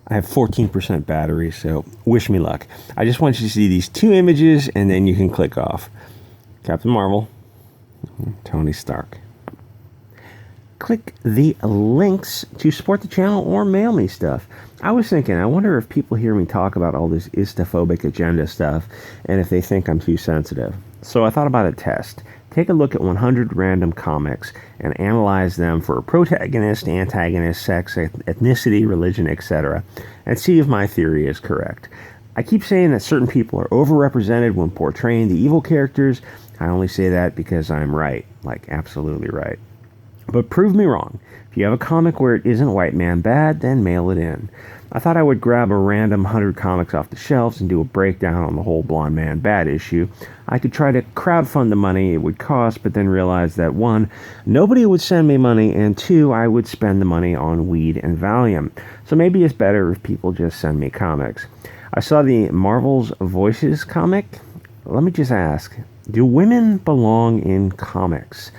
I have 14% battery, so wish me luck. I just want you to see these two images, and then you can click off. Captain Marvel, Tony Stark. Click the links to support the channel or mail me stuff. I was thinking, I wonder if people hear me talk about all this istophobic agenda stuff, and if they think I'm too sensitive. So I thought about a test. Take a look at 100 random comics and analyze them for protagonist, antagonist, sex, ethnicity, religion, etc., and see if my theory is correct. I keep saying that certain people are overrepresented when portraying the evil characters. I only say that because I'm right, like absolutely right. But prove me wrong. If you have a comic where it isn't white man bad, then mail it in. I thought I would grab a random 100 comics off the shelves and do a breakdown on the whole blonde man bad issue. I could try to crowdfund the money it would cost, but then realize that 1, nobody would send me money, and 2, I would spend the money on weed and Valium. So maybe it's better if people just send me comics. I saw the Marvel's Voices comic. Let me just ask, do women belong in comics?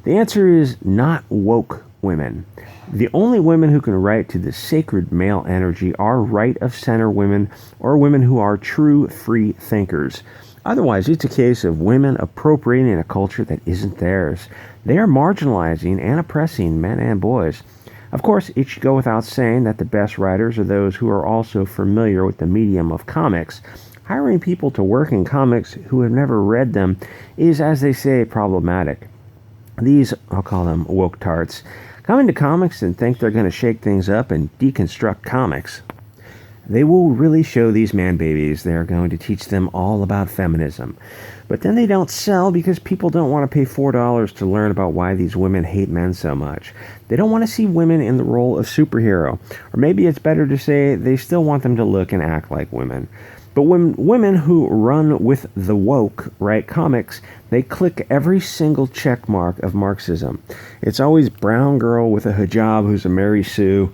The answer is not woke women. The only women who can write to the sacred male energy are right-of-center women or women who are true free thinkers. Otherwise, it's a case of women appropriating a culture that isn't theirs. They are marginalizing and oppressing men and boys. Of course, it should go without saying that the best writers are those who are also familiar with the medium of comics. Hiring people to work in comics who have never read them is, as they say, problematic. These, I'll call them woke tarts, come into comics and think they're going to shake things up and deconstruct comics. They will really show these man babies they're going to teach them all about feminism. But then they don't sell because people don't want to pay $4 to learn about why these women hate men so much. They don't want to see women in the role of superhero. Or maybe it's better to say they still want them to look and act like women. But when women who run with the woke write comics, they click every single check mark of Marxism. It's always brown girl with a hijab who's a Mary Sue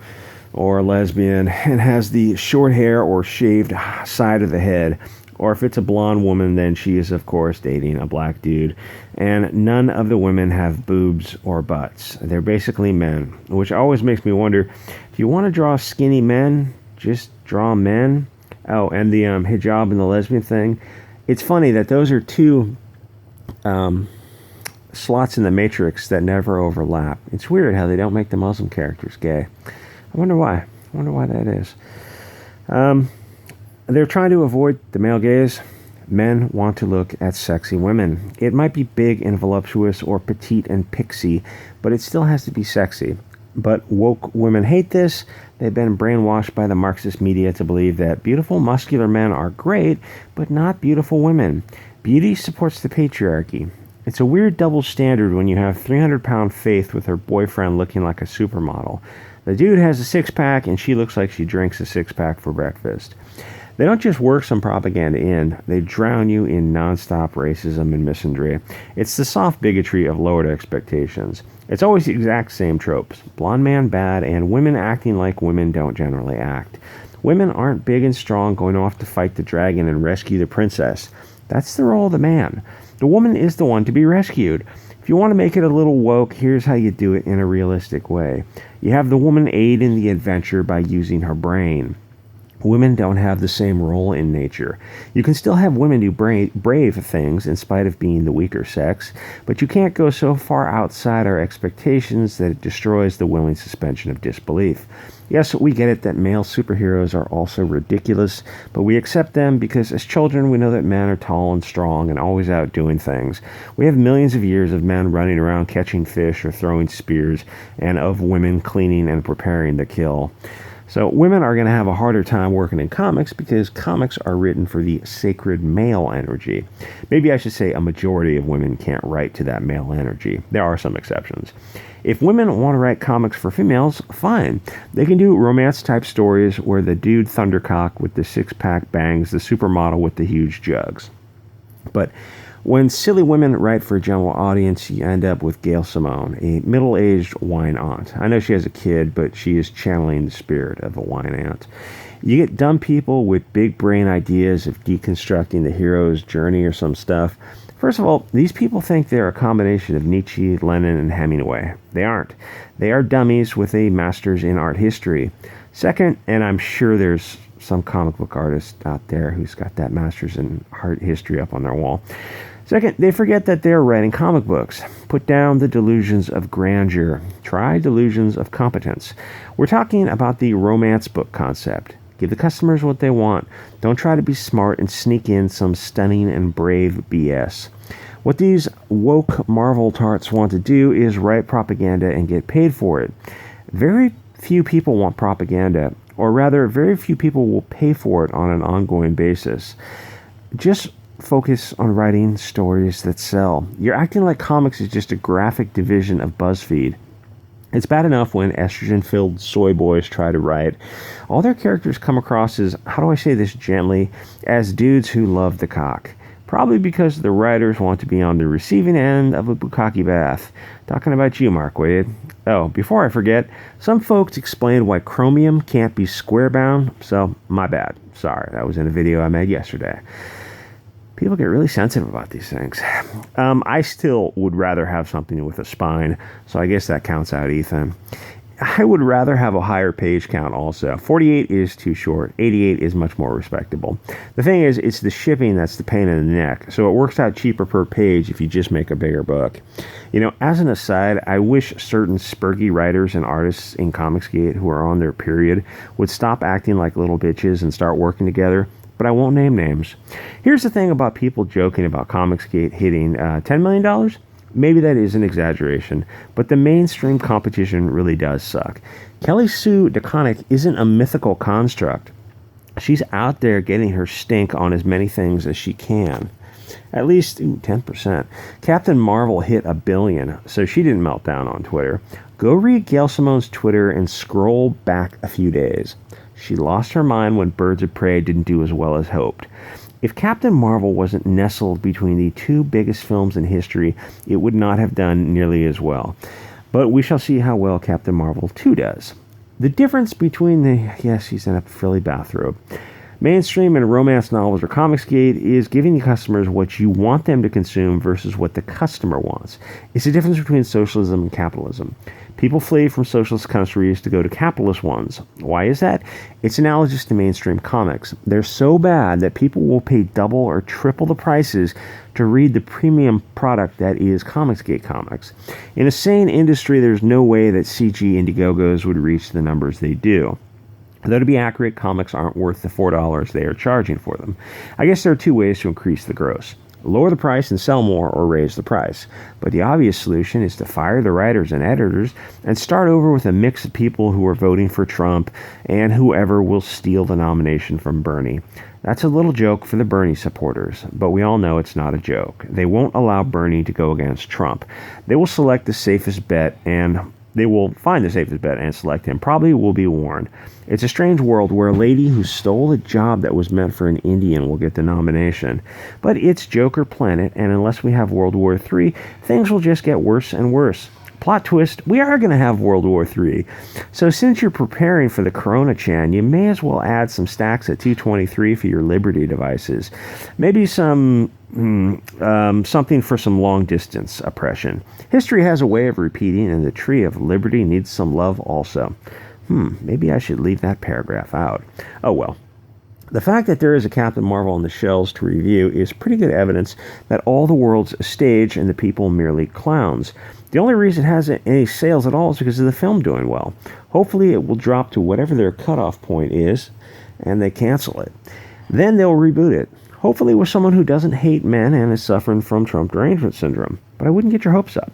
or a lesbian and has the short hair or shaved side of the head. Or if it's a blonde woman, then she is, of course, dating a black dude. And none of the women have boobs or butts. They're basically men, which always makes me wonder, if you want to draw skinny men, just draw men. Oh, and the hijab and the lesbian thing. It's funny that those are two slots in the Matrix that never overlap. It's weird how they don't make the Muslim characters gay. I wonder why. I wonder why that is. They're trying to avoid the male gaze. Men want to look at sexy women. It might be big and voluptuous or petite and pixie, but it still has to be sexy. But woke women hate this. They've been brainwashed by the Marxist media to believe that beautiful, muscular men are great, but not beautiful women. Beauty supports the patriarchy. It's a weird double standard when you have 300-pound Faith with her boyfriend looking like a supermodel. The dude has a six-pack, and she looks like she drinks a six-pack for breakfast. They don't just work some propaganda in, they drown you in nonstop racism and misandry. It's the soft bigotry of lowered expectations. It's always the exact same tropes. Blonde man bad, and women acting like women don't generally act. Women aren't big and strong going off to fight the dragon and rescue the princess. That's the role of the man. The woman is the one to be rescued. If you want to make it a little woke, here's how you do it in a realistic way. You have the woman aid in the adventure by using her brain. Women don't have the same role in nature. You can still have women do brave things in spite of being the weaker sex, but you can't go so far outside our expectations that it destroys the willing suspension of disbelief. Yes, we get it that male superheroes are also ridiculous, but we accept them because as children we know that men are tall and strong and always out doing things. We have millions of years of men running around catching fish or throwing spears, and of women cleaning and preparing to kill. So women are going to have a harder time working in comics because comics are written for the sacred male energy. Maybe I should say a majority of women can't write to that male energy. There are some exceptions. If women want to write comics for females, fine. They can do romance-type stories where the dude thundercock with the six-pack bangs the supermodel with the huge jugs. But when silly women write for a general audience, you end up with Gail Simone, a middle-aged wine aunt. I know she has a kid, but she is channeling the spirit of a wine aunt. You get dumb people with big brain ideas of deconstructing the hero's journey or some stuff. First of all, these people think they're a combination of Nietzsche, Lenin, and Hemingway. They aren't. They are dummies with a master's in art history. Second, and I'm sure there's some comic book artist out there who's got that master's in art history up on their wall. Second, they forget that they're writing comic books. Put down the delusions of grandeur. Try delusions of competence. We're talking about the romance book concept. Give the customers what they want. Don't try to be smart and sneak in some stunning and brave BS. What these woke Marvel tarts want to do is write propaganda and get paid for it. Very few people want propaganda, or rather, very few people will pay for it on an ongoing basis. Just focus on writing stories that sell. You're acting like comics is just a graphic division of BuzzFeed. It's bad enough when estrogen-filled soy boys try to write. All their characters come across as, how do I say this gently, as dudes who love the cock. Probably because the writers want to be on the receiving end of a bukkake bath. Talking about you, Mark Waid. Oh, before I forget, some folks explained why chromium can't be square-bound, so my bad. Sorry, that was in a video I made yesterday. People get really sensitive about these things. I still would rather have something with a spine, so I guess that counts out, Ethan. I would rather have a higher page count also. 48 is too short. 88 is much more respectable. The thing is, it's the shipping that's the pain in the neck, so it works out cheaper per page if you just make a bigger book. You know, as an aside, I wish certain spurgy writers and artists in Comicsgate who are on their period would stop acting like little bitches and start working together. But I won't name names. Here's the thing about people joking about Comicsgate hitting $10 million. Maybe that is an exaggeration, but the mainstream competition really does suck. Kelly Sue DeConnick isn't a mythical construct. She's out there getting her stink on as many things as she can. At least 10%. Captain Marvel hit 1 billion, so she didn't melt down on Twitter. Go read Gail Simone's Twitter and scroll back a few days. She lost her mind when Birds of Prey didn't do as well as hoped. If Captain Marvel wasn't nestled between the two biggest films in history, it would not have done nearly as well. But we shall see how well Captain Marvel 2 does. The difference between yes, he's in a frilly bathrobe, mainstream and romance novels or Comicsgate is giving the customers what you want them to consume versus what the customer wants. It's the difference between socialism and capitalism. People flee from socialist countries to go to capitalist ones. Why is that? It's analogous to mainstream comics. They're so bad that people will pay double or triple the prices to read the premium product that is Comicsgate comics. In a sane industry, there's no way that CG Indiegogos would reach the numbers they do. Though to be accurate, comics aren't worth the $4 they are charging for them. I guess there are two ways to increase the gross. Lower the price and sell more, or raise the price. But the obvious solution is to fire the writers and editors and start over with a mix of people who are voting for Trump and whoever will steal the nomination from Bernie. That's a little joke for the Bernie supporters, but we all know it's not a joke. They won't allow Bernie to go against Trump. They will select the safest bet and they will find the safest bet and select him. Probably will be warned. It's a strange world where a lady who stole a job that was meant for an Indian will get the nomination. But it's Joker Planet, and unless we have World War III, things will just get worse and worse. Plot twist, we are going to have World War III. So since you're preparing for the Corona-chan, you may as well add some stacks at 223 for your Liberty devices. Maybe some something for some long-distance oppression. History has a way of repeating, and the Tree of Liberty needs some love also. Maybe I should leave that paragraph out. Oh well. The fact that there is a Captain Marvel on the shelves to review is pretty good evidence that all the world's a stage and the people merely clowns. The only reason it hasn't any sales at all is because of the film doing well. Hopefully it will drop to whatever their cutoff point is, and they cancel it. Then they'll reboot it. Hopefully with someone who doesn't hate men and is suffering from Trump derangement syndrome. But I wouldn't get your hopes up.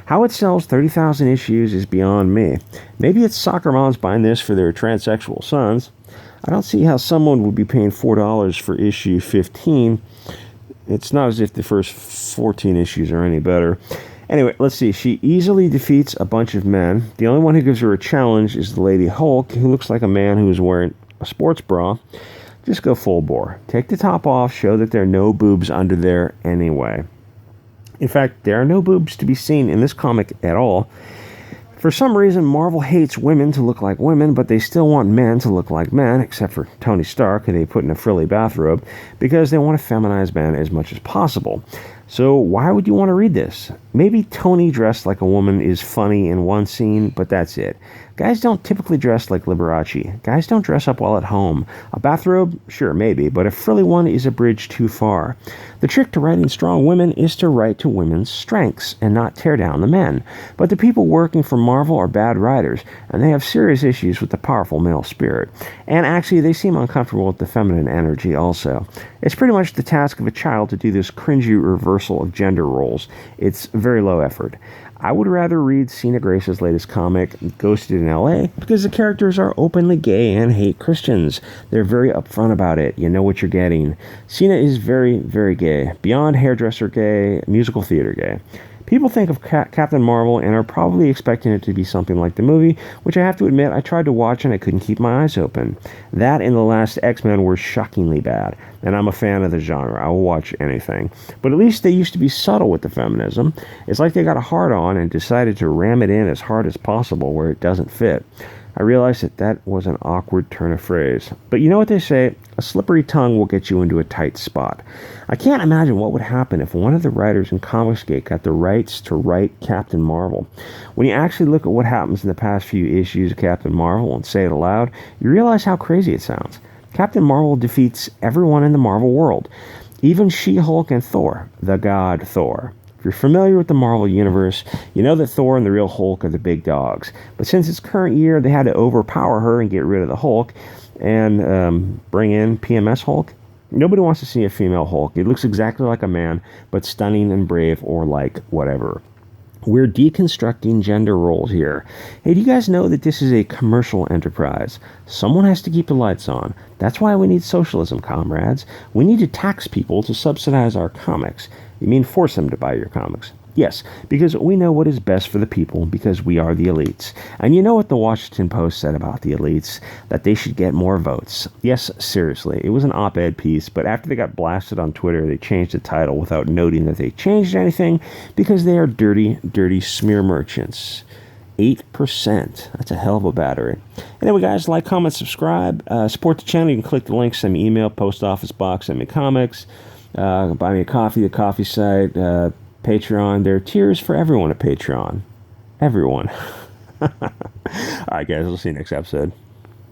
How it sells 30,000 issues is beyond me. Maybe it's soccer moms buying this for their transsexual sons. I don't see how someone would be paying $4 for issue 15. It's not as if the first 14 issues are any better. Anyway, let's see. She easily defeats a bunch of men. The only one who gives her a challenge is the Lady Hulk, who looks like a man who is wearing a sports bra. Just go full bore. Take the top off, show that there are no boobs under there anyway. In fact, there are no boobs to be seen in this comic at all. For some reason, Marvel hates women to look like women, but they still want men to look like men, except for Tony Stark, who they put in a frilly bathrobe, because they want to feminize men as much as possible. So why would you want to read this? Maybe Tony dressed like a woman is funny in one scene, but that's it. Guys don't typically dress like Liberace. Guys don't dress up well at home. A bathrobe? Sure, maybe, but a frilly one is a bridge too far. The trick to writing strong women is to write to women's strengths and not tear down the men. But the people working for Marvel are bad writers, and they have serious issues with the powerful male spirit. And actually, they seem uncomfortable with the feminine energy also. It's pretty much the task of a child to do this cringy reversal of gender roles. It's very low effort. I would rather read Sina Grace's latest comic, Ghosted in L.A., because the characters are openly gay and hate Christians. They're very upfront about it. You know what you're getting. Sina is very, very gay. Beyond hairdresser gay, musical theater gay. People think of Captain Marvel and are probably expecting it to be something like the movie, which I have to admit I tried to watch and I couldn't keep my eyes open. That and the last X-Men were shockingly bad, and I'm a fan of the genre. I will watch anything. But at least they used to be subtle with the feminism. It's like they got a hard-on and decided to ram it in as hard as possible where it doesn't fit. I realized that was an awkward turn of phrase. But you know what they say? A slippery tongue will get you into a tight spot. I can't imagine what would happen if one of the writers in Comicsgate got the rights to write Captain Marvel. When you actually look at what happens in the past few issues of Captain Marvel and say it aloud, you realize how crazy it sounds. Captain Marvel defeats everyone in the Marvel world, even She-Hulk and Thor, the god Thor. If you're familiar with the Marvel Universe, you know that Thor and the real Hulk are the big dogs. But since it's current year, they had to overpower her and get rid of the Hulk and bring in PMS Hulk. Nobody wants to see a female Hulk. It looks exactly like a man, but stunning and brave or like whatever. We're deconstructing gender roles here. Hey, do you guys know that this is a commercial enterprise? Someone has to keep the lights on. That's why we need socialism, comrades. We need to tax people to subsidize our comics. You mean force them to buy your comics? Yes, because we know what is best for the people, because we are the elites. And you know what the Washington Post said about the elites? That they should get more votes. Yes, seriously, it was an op-ed piece, but after they got blasted on Twitter, they changed the title without noting that they changed anything, because they are dirty, dirty smear merchants. 8%. That's a hell of a battery. Anyway, guys, like, comment, subscribe. Support the channel. You can click the link, send me email, post office box, send me comics. Buy me a coffee, the coffee site, Patreon. There are tiers for everyone at Patreon. Everyone. All right, guys. We'll see you next episode.